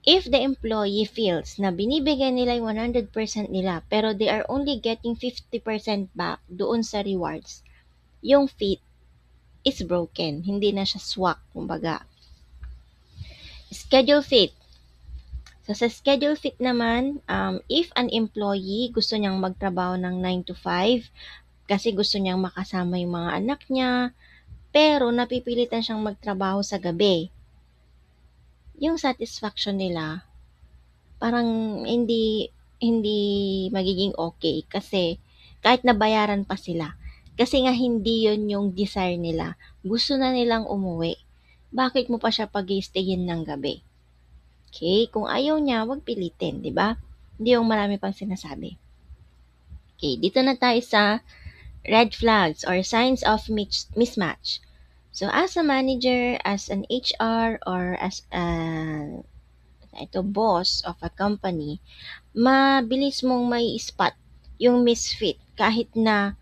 If the employee feels na binibigyan nila yung 100% nila, pero they are only getting 50% back doon sa rewards, yung fit is broken. Hindi na siya swak, kumbaga. Schedule fit. So, sa schedule fit naman, if an employee gusto niyang magtrabaho ng 9 to 5, kasi gusto niyang makasama yung mga anak niya, pero napipilitan siyang magtrabaho sa gabi, yung satisfaction nila parang hindi hindi magiging okay kasi kahit nabayaran pa sila. Kasi nga hindi yon yung desire nila. Gusto na nilang umuwi. Bakit mo pa siya pag-i-stayin ng gabi? Okay? Kung ayaw niya, wag pilitin, di ba? Hindi yung marami pang sinasabi. Okay, dito na tayo sa red flags or signs of mismatch. So, as a manager, as an HR, or as a boss of a company, mabilis mong may spot yung misfit kahit na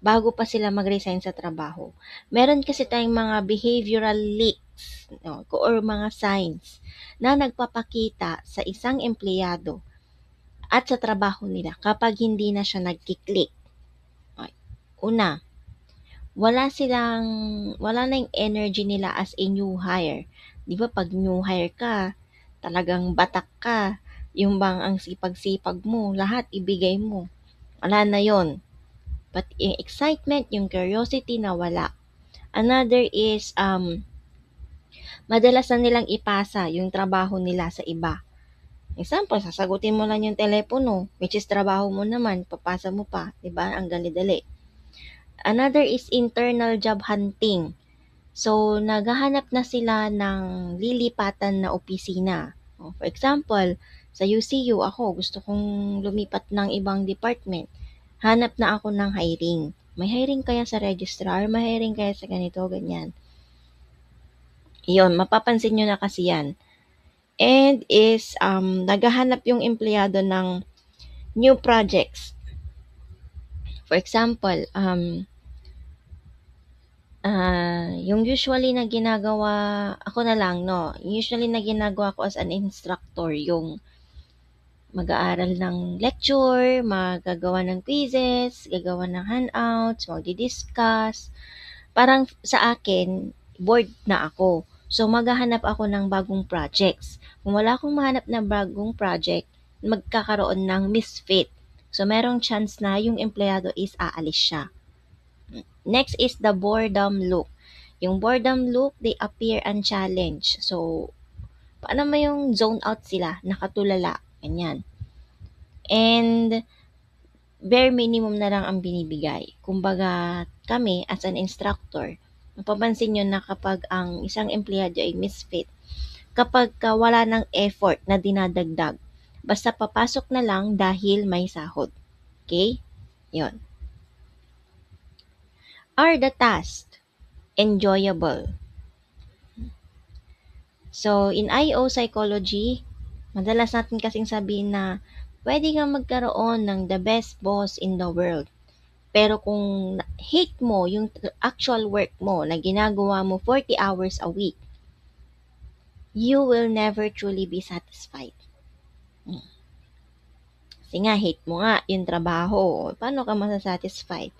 bago pa sila mag-resign sa trabaho. Meron kasi tayong mga behavioral leaks, no, or mga signs na nagpapakita sa isang empleyado at sa trabaho nila kapag hindi na siya nagkiklik. Okay. Una, wala na yung energy nila as a new hire. Di ba pag new hire ka, talagang batak ka, yung bang ang sipag-sipag mo, lahat ibigay mo. Wala na yon. But yung excitement, yung curiosity na wala. Another is, madalas na nilang ipasa yung trabaho nila sa iba. Example, sasagutin mo lang yung telepono, which is trabaho mo naman, papasa mo pa, di ba? Ang dali-dali. Another is internal job hunting. So, naghahanap na sila ng lilipatan na opisina. For example, sa UCU ako, gusto kong lumipat ng ibang department. Hanap na ako ng hiring. May hiring kaya sa registrar? May hiring kaya sa ganito, ganyan. Iyon, mapapansin nyo na kasi yan. And is, naghahanap yung empleyado ng new projects. For example, yung usually na ginagawa, ako na lang, no? Usually na ginagawa ko as an instructor, yung mag-aaral ng lecture, magagawa ng quizzes, gagawa ng handouts, magdi-discuss. Parang sa akin, bored na ako. So, maghahanap ako ng bagong projects. Kung wala akong mahanap na bagong project, magkakaroon ng misfit. So, merong chance na yung empleyado is aalis siya. Next is the boredom look. Yung boredom look, they appear unchallenged. So, paano mo yung zone out sila, nakatulala, ganyan. And, bare minimum na lang ang binibigay. Kumbaga, kami, as an instructor, mapapansin nyo na kapag ang isang empleyado ay misfit, kapag wala ng effort na dinadagdag, basta papasok na lang dahil may sahod. Okay? Yon. Are the tasks enjoyable? So, in IO psychology, madalas natin kasing sabihin na pwede kang magkaroon ng the best boss in the world. Pero kung hate mo yung actual work mo na ginagawa mo 40 hours a week, you will never truly be satisfied. Kasi nga, hate mo nga yung trabaho. Paano ka masasatisfied?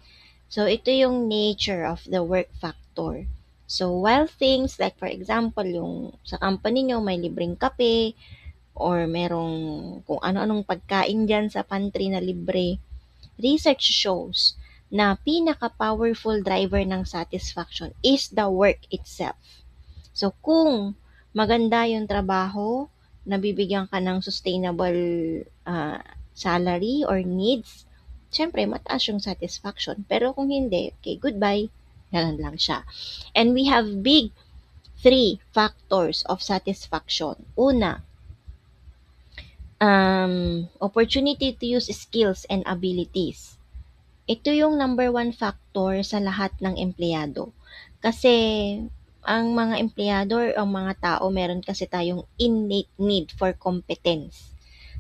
So, ito yung nature of the work factor. So, while things like for example, yung sa company nyo may libreng kape or merong kung ano-anong pagkain dyan sa pantry na libre, research shows na pinaka-powerful driver ng satisfaction is the work itself. So, kung maganda yung trabaho, nabibigyan ka ng sustainable salary or needs, syempre, mataas yung satisfaction. Pero kung hindi, okay, goodbye. Ganun lang siya. And we have big 3 factors of satisfaction. Una, opportunity to use skills and abilities. Ito yung number 1 factor sa lahat ng empleyado. Kasi ang mga empleyado or ang mga tao, meron kasi tayong innate need for competence.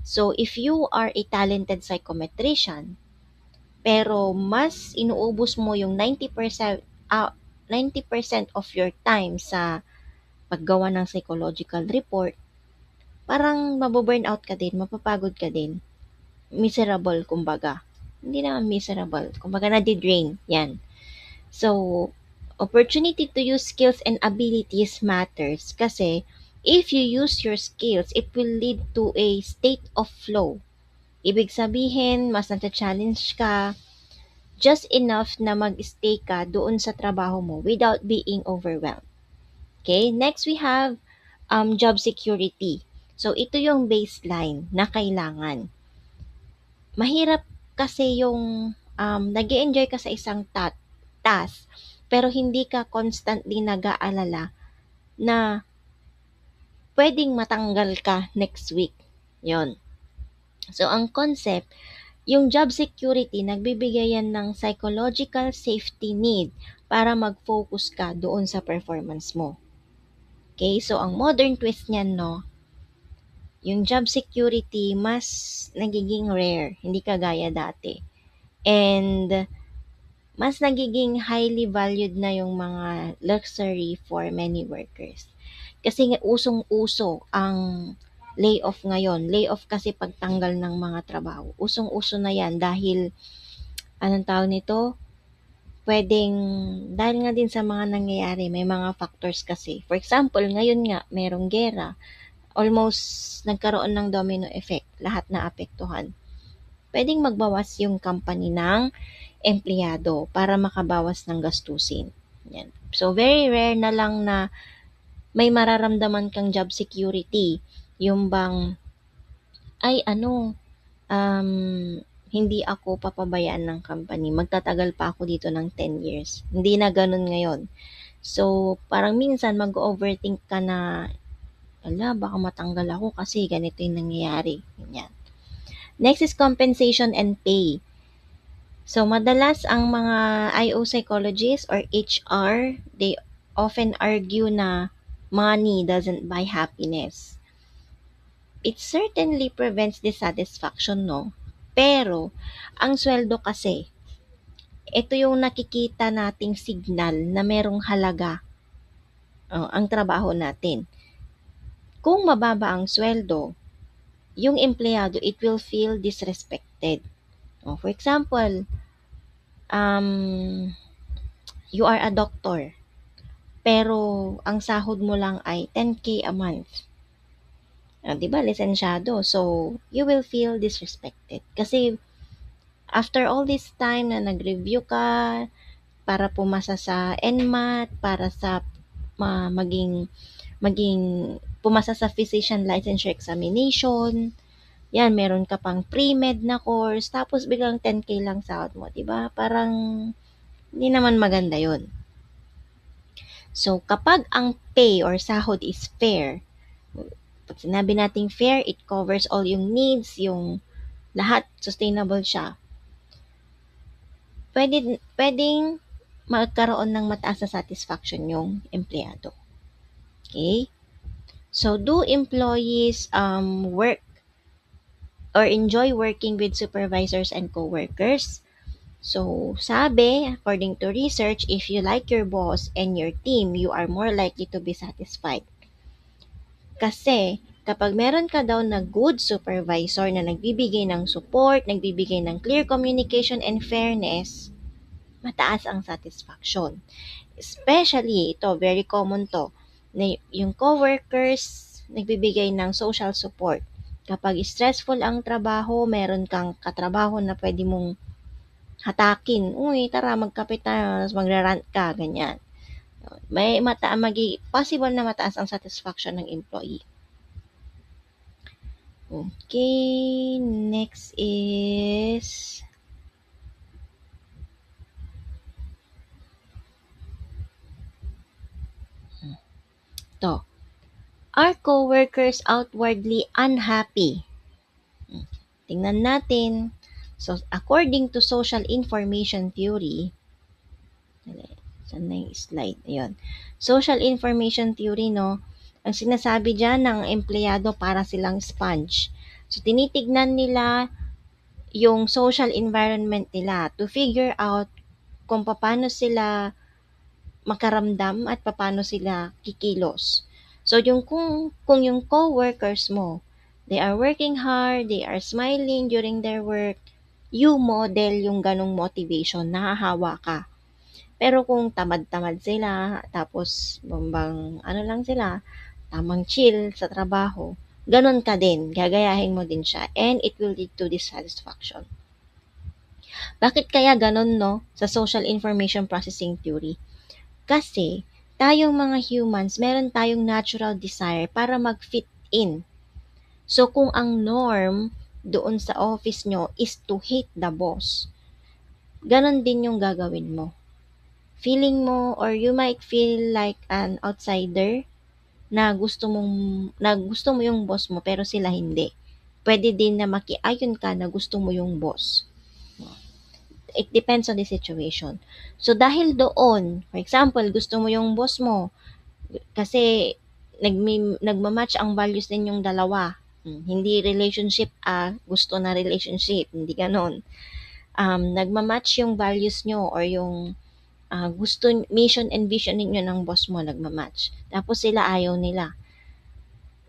So, if you are a talented psychometrician, pero mas inuubos mo yung 90% of your time sa paggawa ng psychological report, parang maboburn out ka din, mapapagod ka din. Miserable, kumbaga. Hindi naman miserable. Kumbaga, nadidrain. Yan. So, opportunity to use skills and abilities matters kasi if you use your skills, it will lead to a state of flow. Ibig sabihin, mas nata-challenge ka, just enough na mag-stay ka doon sa trabaho mo without being overwhelmed. Okay? Next, we have job security. So, ito yung baseline na kailangan. Mahirap kasi yung nag enjoy ka sa isang task, pero hindi ka constantly nag-aalala na pwedeng matanggal ka next week. Yon. So, ang concept, yung job security, nagbibigay yan ng psychological safety need para mag-focus ka doon sa performance mo. Okay? So, ang modern twist niyan, no, yung job security mas nagiging rare, hindi kagaya dati. And mas nagiging highly valued na yung mga luxury for many workers. Kasi nga usong-uso ang layoff ngayon. Layoff kasi pagtanggal ng mga trabaho. Usong-uso na yan dahil, anong tawag nito? Pwedeng, dahil nga din sa mga nangyayari, may mga factors kasi. For example, ngayon nga, merong gera. Almost nagkaroon ng domino effect. Lahat na apektuhan. Pwedeng magbawas yung company ng empleyado para makabawas ng gastusin. Yan. So, very rare na lang na may mararamdaman kang job security. Yung bang, ay um, hindi ako papabayaan ng company. Magtatagal pa ako dito ng 10 years. Hindi na ganun ngayon. So, parang minsan mag-overthink ka na, ala, baka matanggal ako kasi ganito yung nangyayari. Ganyan. Next is compensation and pay. So, madalas ang mga IO psychologists or HR, they often argue na money doesn't buy happiness. It certainly prevents dissatisfaction, no? Pero, ang sweldo kasi, ito yung nakikita nating signal na merong halaga ang trabaho natin. Kung mababa ang sweldo, yung empleyado, it will feel disrespected. For example, um, you are a doctor, pero ang sahod mo lang ay 10K a month. Di ba, lisensyado. So, you will feel disrespected. Kasi, after all this time na nag-review ka, para pumasa sa NMAT, para sa maging pumasa sa physician licensure examination, yan, meron ka pang pre-med na course, tapos biglang 10K lang sahod mo, di ba? Parang, hindi naman maganda yon. So, kapag ang pay or sahod is fair, pag sinabi nating fair, it covers all yung needs, yung lahat, sustainable siya. Pwedeng magkaroon ng mataas na satisfaction yung empleyado. Okay? So, do employees work or enjoy working with supervisors and coworkers? So, sabi, according to research, if you like your boss and your team, you are more likely to be satisfied. Kasi, kapag meron ka daw na good supervisor na nagbibigay ng support, nagbibigay ng clear communication and fairness, mataas ang satisfaction. Especially, ito, very common to, na yung coworkers nagbibigay ng social support. Kapag stressful ang trabaho, meron kang katrabaho na pwede mong hatakin. Uy, tara, magkape tayo, tapos magra-rant ka, ganyan. May possible na mataas ang satisfaction ng employee. Okay, next is to. Are coworkers outwardly unhappy? Tingnan natin. So, according to social information theory, saan na yung slide? Ayun. Social information theory, no? Ang sinasabi dyan ng empleyado para silang sponge. So, tinitignan nila yung social environment nila to figure out kung paano sila makaramdam at paano sila kikilos. So, kung yung co-workers mo, they are working hard, they are smiling during their work, you model yung ganong motivation, nahahawa ka. Pero kung tamad-tamad sila, tapos lang sila, tamang chill sa trabaho, ganon ka din, gagayahin mo din siya, and it will lead to dissatisfaction. Bakit kaya ganun, no? Sa social information processing theory. Kasi, tayong mga humans, meron tayong natural desire para mag-fit in. So, kung ang norm doon sa office nyo is to hate the boss, ganon din yung gagawin mo. Feeling mo or you might feel like an outsider na gusto mo yung boss mo pero sila hindi. Pwede din na makiayon ka na gusto mo yung boss. It depends on the situation. So dahil doon, for example, gusto mo yung boss mo kasi nagmamatch ang values ninyong dalawa. Hindi relationship, gusto na relationship, hindi ganon. Nagmamatch yung values nyo or yung gusto, mission and vision ninyo ng boss mo nagmamatch. Tapos sila ayaw nila.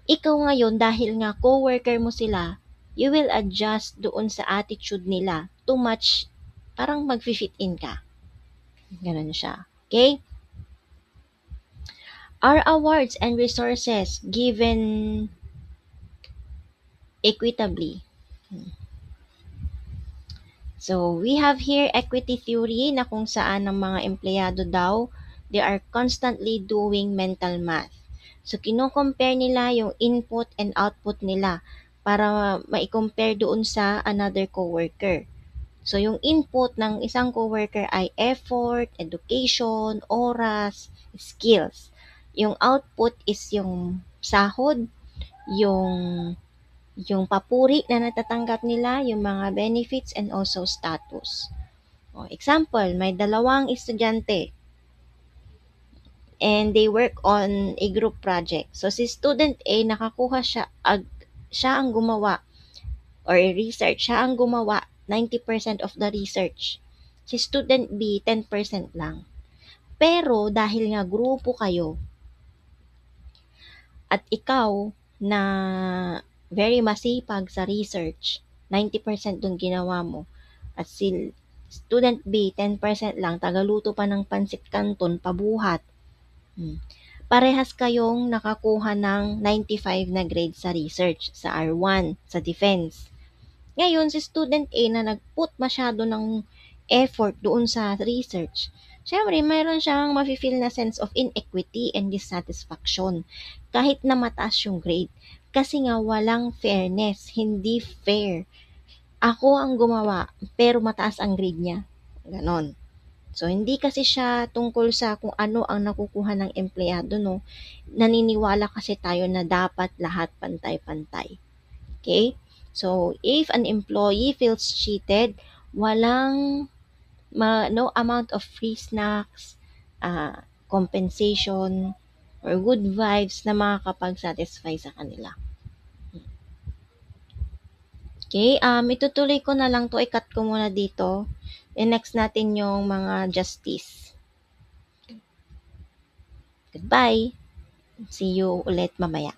Ikaw ngayon, dahil nga coworker mo sila, you will adjust doon sa attitude nila to match, parang mag-fit in ka. Ganun siya. Okay? Are awards and resources given equitably? So, we have here equity theory na kung saan ang mga empleyado daw, they are constantly doing mental math. So, kino-compare nila yung input and output nila para ma-compare doon sa another coworker. So, yung input ng isang coworker ay effort, education, oras, skills. Yung output is yung sahod, yung papuri na natatanggap nila, yung mga benefits and also status. O, example, may dalawang estudyante and they work on a group project. So, si student A, nakakuha siya ang gumawa or research, siya ang gumawa 90% of the research. Si student B, 10% lang. Pero, dahil nga grupo kayo, at ikaw na very masipag sa research, 90% dun ginawa mo, at si student B, 10% lang, tagaluto pa ng pansit canton, pabuhat. Parehas kayong nakakuha ng 95 na grade sa research, sa R1, sa defense. Ngayon, si student A na nag-put masyado ng effort doon sa research, syempre, mayroon siyang mafe-feel na sense of inequity and dissatisfaction kahit na mataas yung grade. Kasi nga walang fairness, hindi fair. Ako ang gumawa, pero mataas ang grade niya. Ganon. So, hindi kasi siya tungkol sa kung ano ang nakukuha ng empleyado, no? Naniniwala kasi tayo na dapat lahat pantay-pantay. Okay? So, if an employee feels cheated, walang no amount of free snacks, compensation, or good vibes na makakapag-satisfy sa kanila. Okay, itutuloy ko na lang to, i-cut ko muna dito. And next natin yung mga justice. Goodbye. See you ulit mamaya.